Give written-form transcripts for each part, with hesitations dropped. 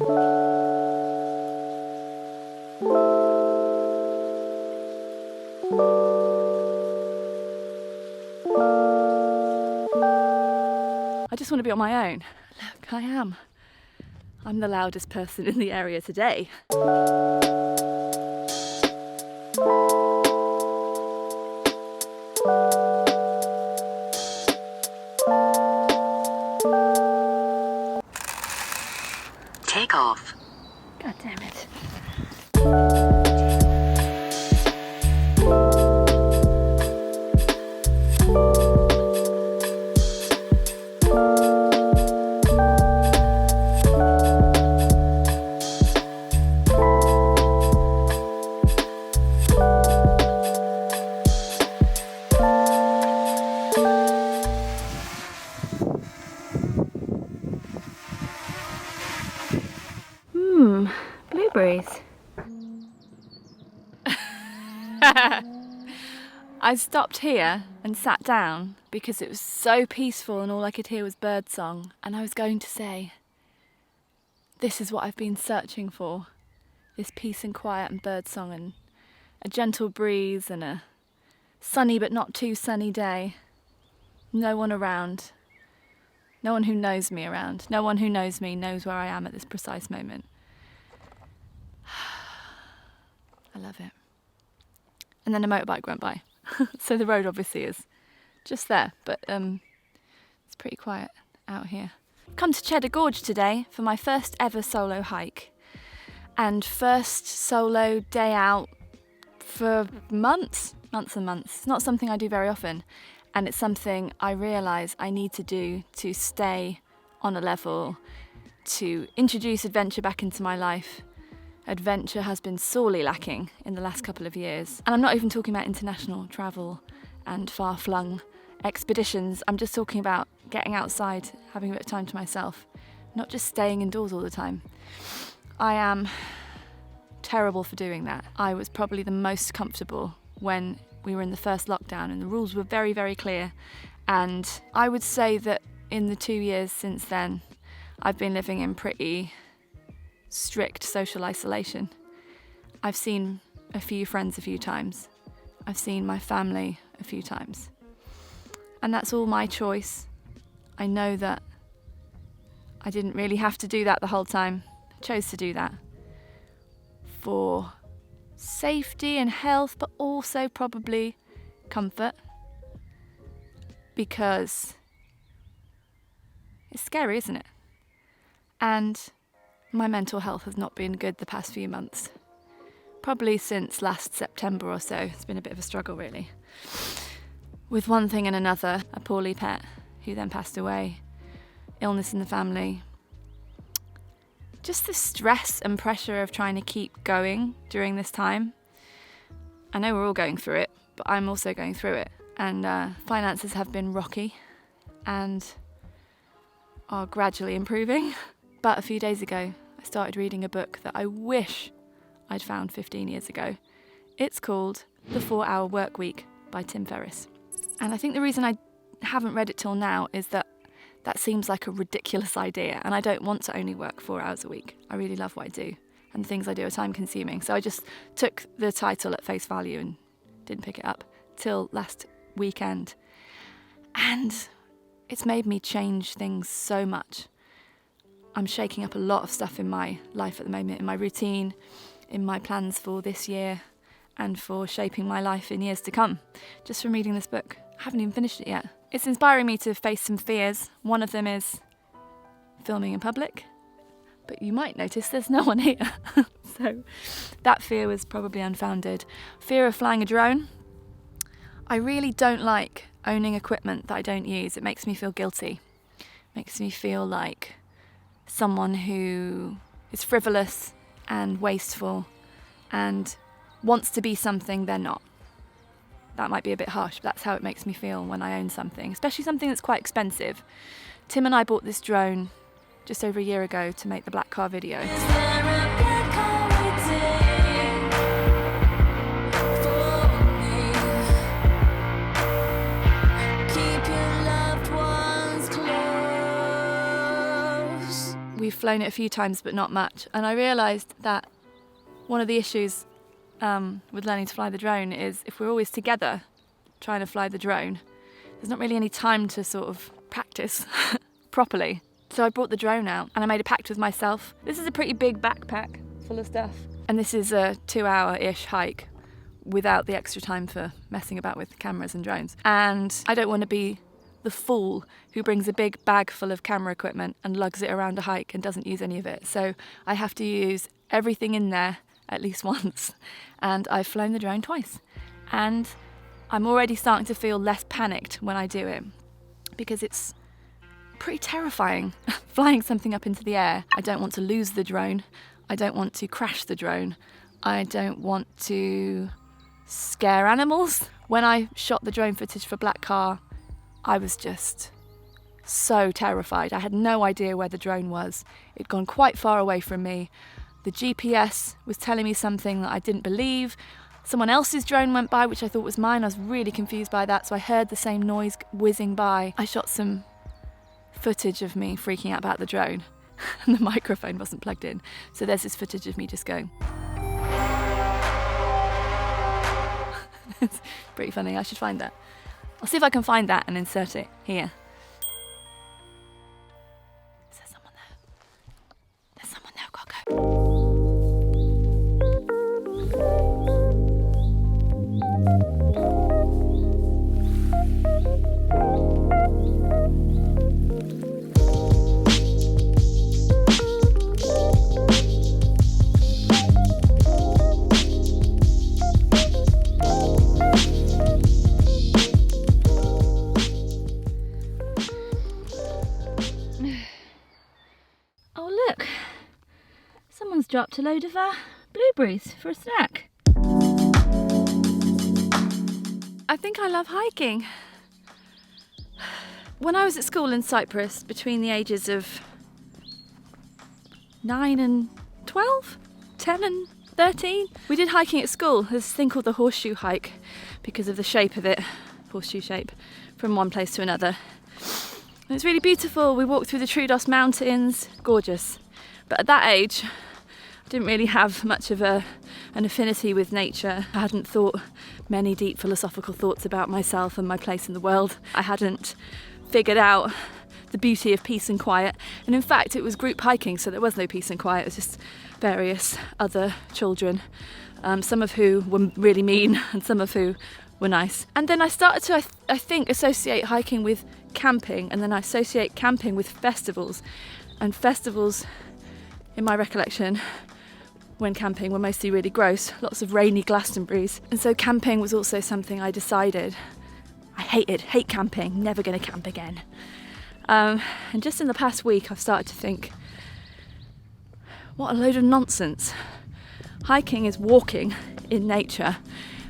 I just want to be on my own. Look, I am. I'm the loudest person in the area today. Take off. God damn it. Blueberries. I stopped here and sat down because it was so peaceful and all I could hear was birdsong. And I was going to say, this is what I've been searching for. This peace and quiet and birdsong and a gentle breeze and a sunny but not too sunny day. No one around. No one who knows me around. No one who knows me knows where I am at this precise moment. I love it. And then a motorbike went by. So the road obviously is just there, but it's pretty quiet out here. Come to Cheddar Gorge today for my first ever solo hike and first solo day out for months and months. It's not something I do very often, and it's something I realise I need to do to stay on a level, to introduce adventure back into my life. Adventure has been sorely lacking in the last couple of years. And I'm not even talking about international travel and far-flung expeditions. I'm just talking about getting outside, having a bit of time to myself, not just staying indoors all the time. I am terrible for doing that. I was probably the most comfortable when we were in the first lockdown and the rules were very, very clear. And I would say that in the 2 years since then, I've been living in pretty strict social isolation. I've seen a few friends a few times. I've seen my family a few times. And that's all my choice. I know that I didn't really have to do that the whole time. I chose to do that for safety and health, but also probably comfort, because it's scary, isn't it? And my mental health has not been good the past few months. Probably since last September or so. It's been a bit of a struggle, really. With one thing and another, a poorly pet who then passed away, illness in the family. Just the stress and pressure of trying to keep going during this time. I know we're all going through it, but I'm also going through it. And finances have been rocky and are gradually improving. But a few days ago, I started reading a book that I wish I'd found 15 years ago. It's called The 4-Hour Work Week by Tim Ferriss. And I think the reason I haven't read it till now is that seems like a ridiculous idea, and I don't want to only work 4 hours a week. I really love what I do, and the things I do are time consuming. So I just took the title at face value and didn't pick it up till last weekend. And it's made me change things so much. I'm shaking up a lot of stuff in my life at the moment, in my routine, in my plans for this year, and for shaping my life in years to come, just from reading this book. I haven't even finished it yet. It's inspiring me to face some fears. One of them is filming in public, but you might notice there's no one here. So that fear was probably unfounded. Fear of flying a drone. I really don't like owning equipment that I don't use. It makes me feel guilty. It makes me feel like someone who is frivolous and wasteful and wants to be something they're not. That might be a bit harsh, but that's how it makes me feel when I own something, especially something that's quite expensive. Tim and I bought this drone just over a year ago to make the Black Car video. We we've flown it a few times, but not much. And I realised that one of the issues with learning to fly the drone is if we're always together trying to fly the drone, there's not really any time to sort of practice properly. So I brought the drone out and I made a pact with myself. This is a pretty big backpack full of stuff. And this is a 2-hour-ish hike without the extra time for messing about with cameras and drones. And I don't want to be the fool who brings a big bag full of camera equipment and lugs it around a hike and doesn't use any of it. So I have to use everything in there at least once. And I've flown the drone twice. And I'm already starting to feel less panicked when I do it, because it's pretty terrifying flying something up into the air. I don't want to lose the drone. I don't want to crash the drone. I don't want to scare animals. When I shot the drone footage for Black Car, I was just so terrified. I had no idea where the drone was. It'd gone quite far away from me. The GPS was telling me something that I didn't believe. Someone else's drone went by, which I thought was mine. I was really confused by that, so I heard the same noise whizzing by. I shot some footage of me freaking out about the drone, and the microphone wasn't plugged in. So there's this footage of me just going. It's pretty funny. I should find that. I'll see if I can find that and insert it here. Is there someone there? There's someone there. I've got to go. Oh look, someone's dropped a load of blueberries for a snack. I think I love hiking. When I was at school in Cyprus, between the ages of 9 and 12, 10 and 13, we did hiking at school. There's this thing called the horseshoe hike because of the shape of it, horseshoe shape, from one place to another. And it's really beautiful. We walked through the Troodos Mountains, gorgeous. But at that age, I didn't really have much of an affinity with nature. I hadn't thought many deep philosophical thoughts about myself and my place in the world. I hadn't figured out the beauty of peace and quiet. And in fact, it was group hiking, so there was no peace and quiet. It was just various other children, some of who were really mean and some of who were nice. And then I started to, I think, associate hiking with camping, and then I associate camping with festivals. And festivals, in my recollection, when camping were mostly really gross, lots of rainy Glastonburys. And so camping was also something I decided I hate camping, never going to camp again. And just in the past week, I've started to think, what a load of nonsense. Hiking is walking in nature,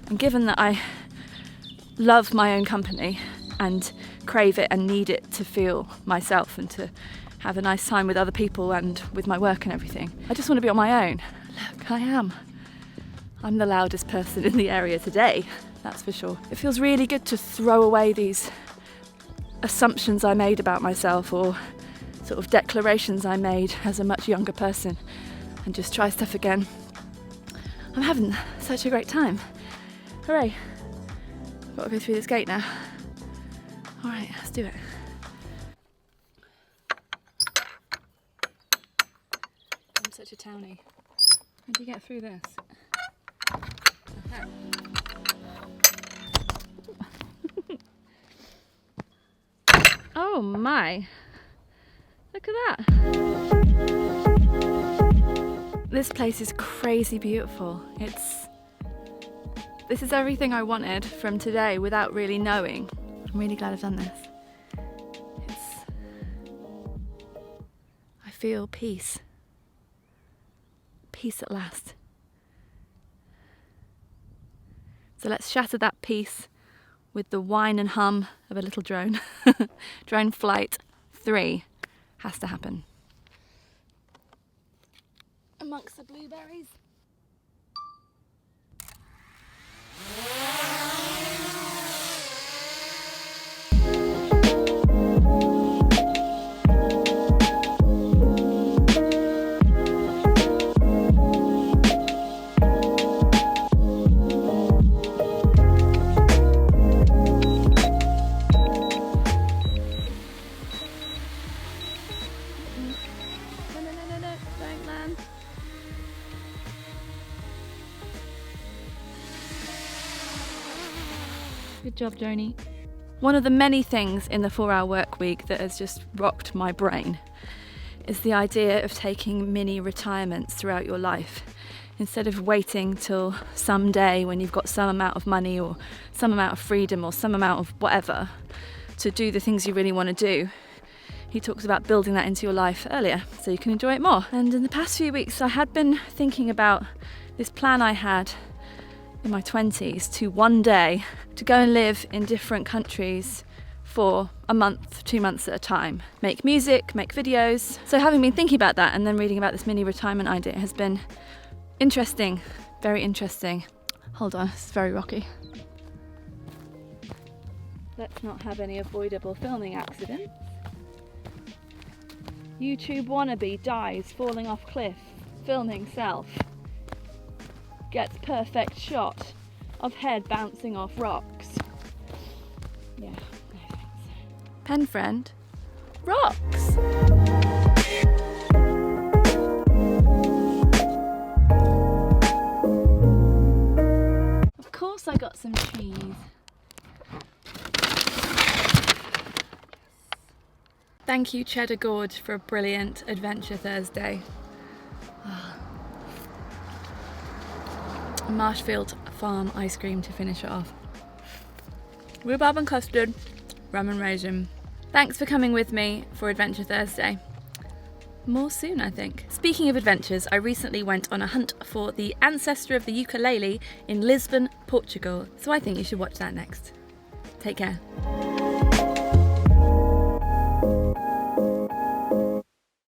and given that I love my own company and crave it and need it to feel myself and to have a nice time with other people and with my work and everything, I just want to be on my own. Look, I am. I'm the loudest person in the area today, that's for sure. It feels really good to throw away these assumptions I made about myself or sort of declarations I made as a much younger person and just try stuff again. I'm having such a great time. Hooray. I've got to go through this gate now. All right, let's do it. I'm such a townie. How do you get through this? Okay. Oh my, look at that. This place is crazy beautiful. This is everything I wanted from today without really knowing. I'm really glad I've done this. I feel peace. Peace at last. So let's shatter that peace with the whine and hum of a little drone. Drone flight 3 has to happen. Amongst the blueberries. Good job, Joni. One of the many things in the 4-hour work week that has just rocked my brain is the idea of taking mini retirements throughout your life. Instead of waiting till some day when you've got some amount of money or some amount of freedom or some amount of whatever to do the things you really want to do, he talks about building that into your life earlier so you can enjoy it more. And in the past few weeks I had been thinking about this plan I had in my 20s to one day to go and live in different countries for a month, 2 months at a time. Make music, make videos. So having been thinking about that and then reading about this mini retirement idea has been interesting, very interesting. Hold on, it's very rocky. Let's not have any avoidable filming accidents. YouTube wannabe dies falling off cliff, filming self. Gets perfect shot of head bouncing off rocks. Yeah, no thanks. Pen friend, rocks! Of course I got some cheese. Thank you, Cheddar Gorge, for a brilliant Adventure Thursday. Marshfield Farm ice cream to finish it off. Rhubarb and custard, rum and raisin. Thanks for coming with me for Adventure Thursday. More soon, I think. Speaking of adventures, I recently went on a hunt for the ancestor of the ukulele in Lisbon, Portugal, so I think you should watch that next. Take care.